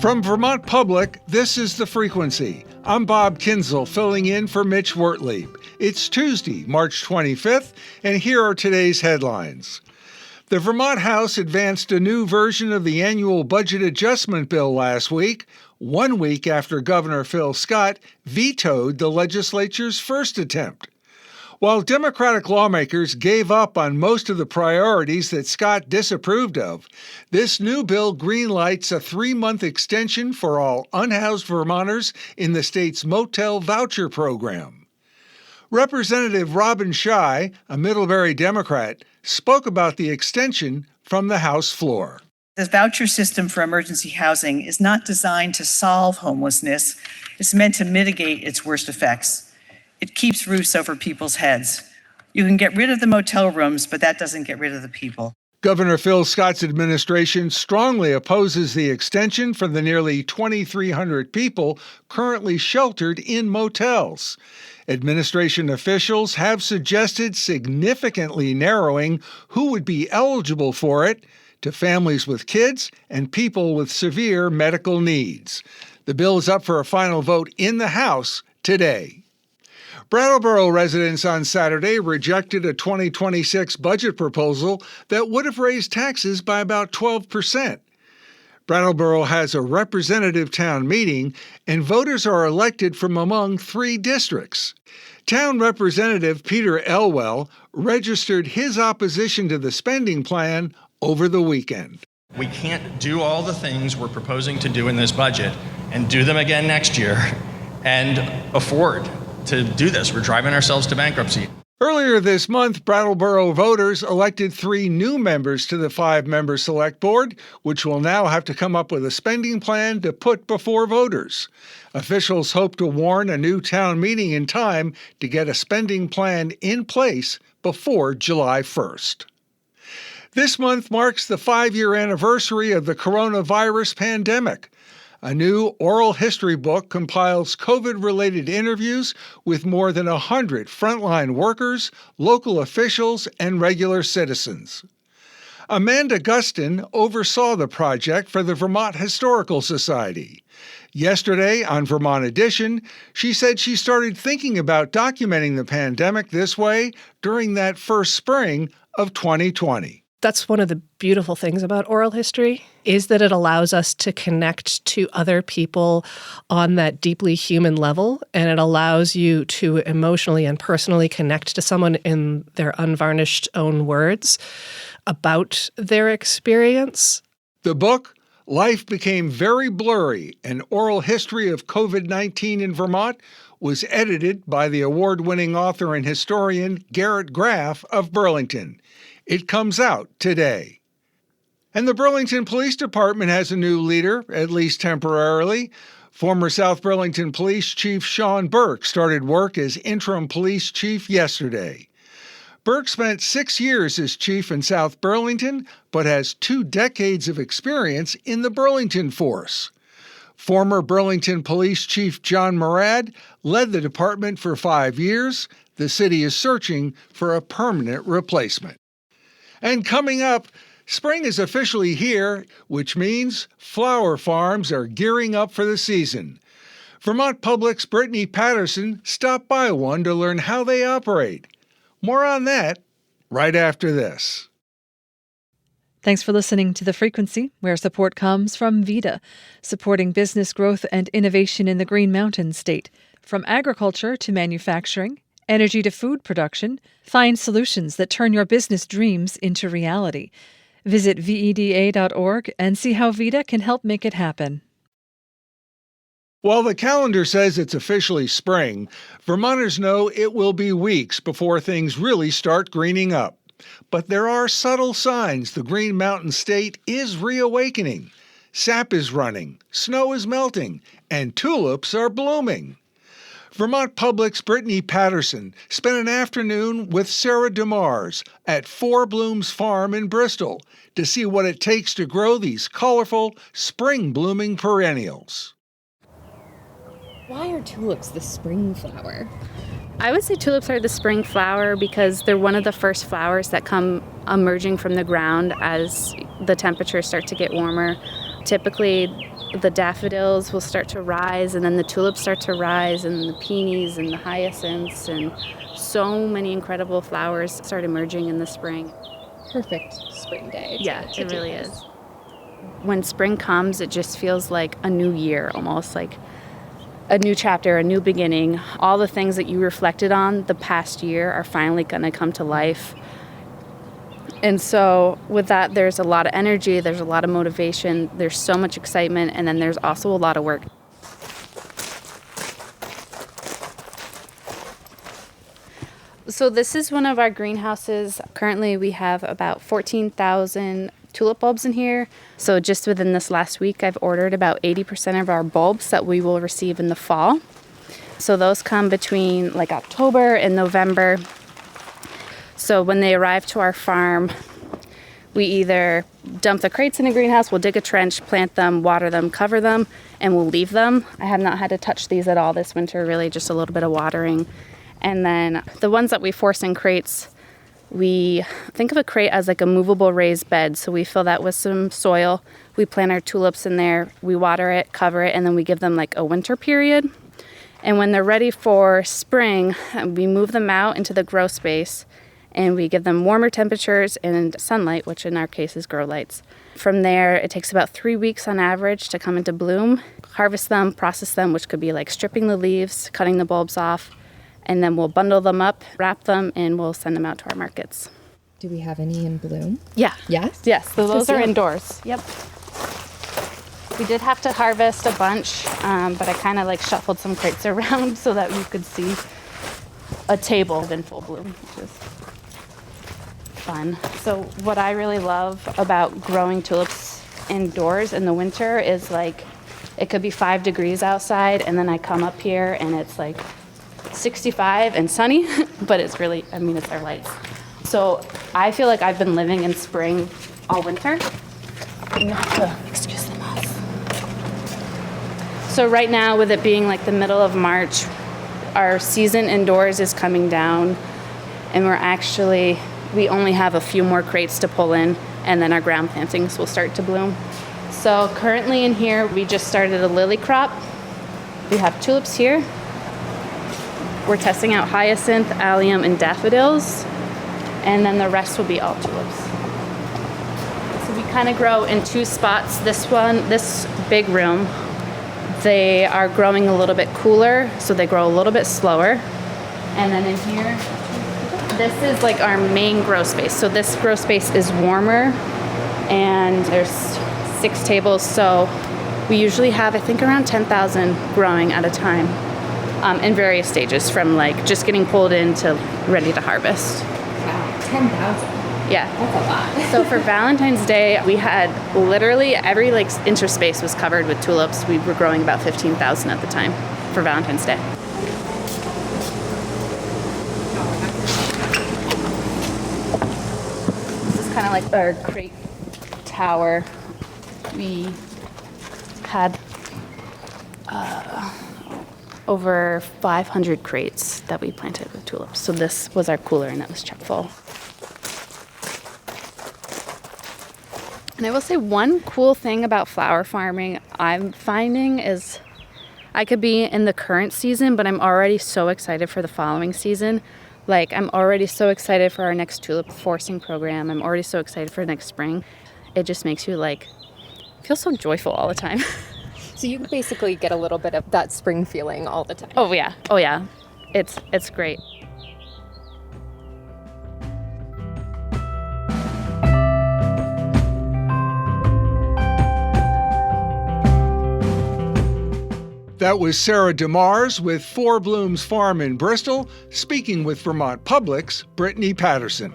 From Vermont Public, this is The Frequency. I'm Bob Kinzel, filling in for Mitch Wertlieb. It's Tuesday, March 25th, and here are today's headlines. The Vermont House advanced a new version of the annual budget adjustment bill last week, 1 week after Governor Phil Scott vetoed the legislature's first attempt. While Democratic lawmakers gave up on most of the priorities that Scott disapproved of, this new bill greenlights a 3-month extension for all unhoused Vermonters in the state's motel voucher program. Representative Robin Scheid, a Middlebury Democrat, spoke about the extension from the House floor. The voucher system for emergency housing is not designed to solve homelessness. It's meant to mitigate its worst effects. It keeps roofs over people's heads. You can get rid of the motel rooms, but that doesn't get rid of the people. Governor Phil Scott's administration strongly opposes the extension for the nearly 2,300 people currently sheltered in motels. Administration officials have suggested significantly narrowing who would be eligible for it to families with kids and people with severe medical needs. The bill is up for a final vote in the House today. Brattleboro residents on Saturday rejected a 2026 budget proposal that would have raised taxes by about 12%. Brattleboro has a representative town meeting, and voters are elected from among 3 districts. Town Representative Peter Elwell registered his opposition to the spending plan over the weekend. We can't do all the things we're proposing to do in this budget and do them again next year and afford to do this. We're driving ourselves to bankruptcy. Earlier this month, Brattleboro voters elected 3 new members to the 5-member select board, which will now have to come up with a spending plan to put before voters. Officials hope to warn a new town meeting in time to get a spending plan in place before July 1st. This month marks the 5-year anniversary of the coronavirus pandemic. A new oral history book compiles COVID-related interviews with more than 100 frontline workers, local officials, and regular citizens. Amanda Gustin oversaw the project for the Vermont Historical Society. Yesterday, on Vermont Edition, she said she started thinking about documenting the pandemic this way during that first spring of 2020. That's one of the beautiful things about oral history, is that it allows us to connect to other people on that deeply human level, and it allows you to emotionally and personally connect to someone in their unvarnished own words about their experience. The book, Life Became Very Blurry, An Oral History of COVID-19 in Vermont, was edited by the award-winning author and historian Garrett Graff of Burlington. It comes out today. And the Burlington Police Department has a new leader, at least temporarily. Former South Burlington Police Chief Sean Burke started work as interim police chief yesterday. Burke spent 6 years as chief in South Burlington, but has 2 decades of experience in the Burlington force. Former Burlington Police Chief John Murad led the department for 5 years. The city is searching for a permanent replacement. And coming up, spring is officially here, which means flower farms are gearing up for the season. Vermont Public's Brittany Patterson stopped by one to learn how they operate. More on that right after this. Thanks for listening to The Frequency, where support comes from VITA, supporting business growth and innovation in the Green Mountain State. From agriculture to manufacturing, energy to food production, find solutions that turn your business dreams into reality. Visit VEDA.org and see how VITA can help make it happen. While the calendar says it's officially spring, Vermonters know it will be weeks before things really start greening up. But there are subtle signs the Green Mountain State is reawakening. Sap is running, snow is melting, and tulips are blooming. Vermont Public's Brittany Patterson spent an afternoon with Sarah DeMars at Four Blooms Farm in Bristol to see what it takes to grow these colorful, spring-blooming perennials. Why are tulips the spring flower? I would say tulips are the spring flower because they're one of the first flowers that come emerging from the ground as the temperatures start to get warmer. typically the daffodils will start to rise, and then the tulips start to rise, and the peonies and the hyacinths, and so many incredible flowers start emerging in the spring. Perfect spring day. Yeah, to it do really this. is. When spring comes, it just feels like a new year, almost like a new chapter, a new beginning. All the things that you reflected on the past year are finally going to come to life. And so with that, there's a lot of energy, there's a lot of motivation, there's so much excitement, and then there's also a lot of work. So this is one of our greenhouses. Currently we have about 14,000 tulip bulbs in here. So just within this last week, I've ordered about 80% of our bulbs that we will receive in the fall. So those come between like October and November. So when they arrive to our farm, we either dump the crates in a greenhouse, we'll dig a trench, plant them, water them, cover them, and we'll leave them. I have not had to touch these at all this winter, really just a little bit of watering. And then the ones that we force in crates, we think of a crate as like a movable raised bed. So we fill that with some soil, we plant our tulips in there, we water it, cover it, and then we give them like a winter period. And when they're ready for spring, we move them out into the grow space, and we give them warmer temperatures and sunlight, which in our case is grow lights. From there, it takes about 3 weeks on average to come into bloom. Harvest them, process them, which could be like stripping the leaves, cutting the bulbs off, and then we'll bundle them up, wrap them, and we'll send them out to our markets. Do we have any in bloom? Yeah. Yes? Yes, so those are see 'em. indoors. Yep. We did have to harvest a bunch, but I kind of like shuffled some crates around so that we could see a table in full bloom, which is fun. So what I really love about growing tulips indoors in the winter is like it could be 5 degrees outside, and then I come up here and it's like 65 and sunny, but it's really, I mean, it's our lights. So I feel like I've been living in spring all winter. You have to excuse the mess. So right now, with it being like the middle of March, our season indoors is coming down, and we only have a few more crates to pull in, and then our ground plantings will start to bloom. So currently in here, we just started a lily crop. We have tulips here. We're testing out hyacinth, allium, and daffodils, and then the rest will be all tulips. So we kind of grow in 2 spots. This big room, they are growing a little bit cooler, so they grow a little bit slower. And then in here, this is like our main grow space. So this grow space is warmer, and there's 6 tables. So we usually have, I think, around 10,000 growing at a time in various stages, from like just getting pulled in to ready to harvest. Wow, 10,000. Yeah. That's a lot. So for Valentine's Day, we had literally every like inch of space was covered with tulips. We were growing about 15,000 at the time for Valentine's Day. This is kind of like our crate tower. We had over 500 crates that we planted with tulips. So this was our cooler, and that was chock full. And I will say one cool thing about flower farming I'm finding is I could be in the current season, but I'm already so excited for the following season. Like, I'm already so excited for our next tulip forcing program. I'm already so excited for next spring. It just makes you like feel so joyful all the time. So you basically get a little bit of that spring feeling all the time. Oh yeah. It's great. That was Sarah DeMars with Four Blooms Farm in Bristol, speaking with Vermont Public's Brittany Patterson.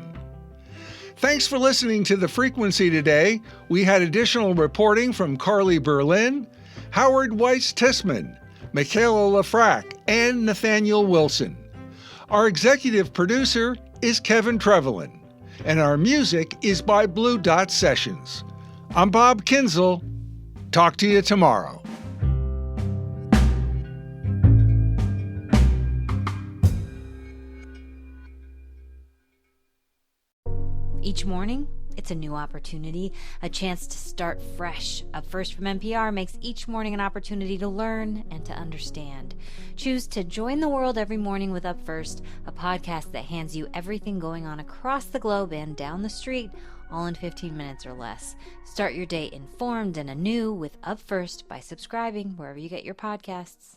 Thanks for listening to The Frequency today. We had additional reporting from Carly Berlin, Howard Weiss-Tissman, Michaela Lafrac, and Nathaniel Wilson. Our executive producer is Kevin Trevelyan, and our music is by Blue Dot Sessions. I'm Bob Kinzel. Talk to you tomorrow. Each morning, It's a new opportunity, a chance to start fresh. Up First from NPR makes each morning an opportunity to learn and to understand. Choose to join the world every morning with Up First, a podcast that hands you everything going on across the globe and down the street, all in 15 minutes or less. Start your day informed and anew with Up First by subscribing wherever you get your podcasts.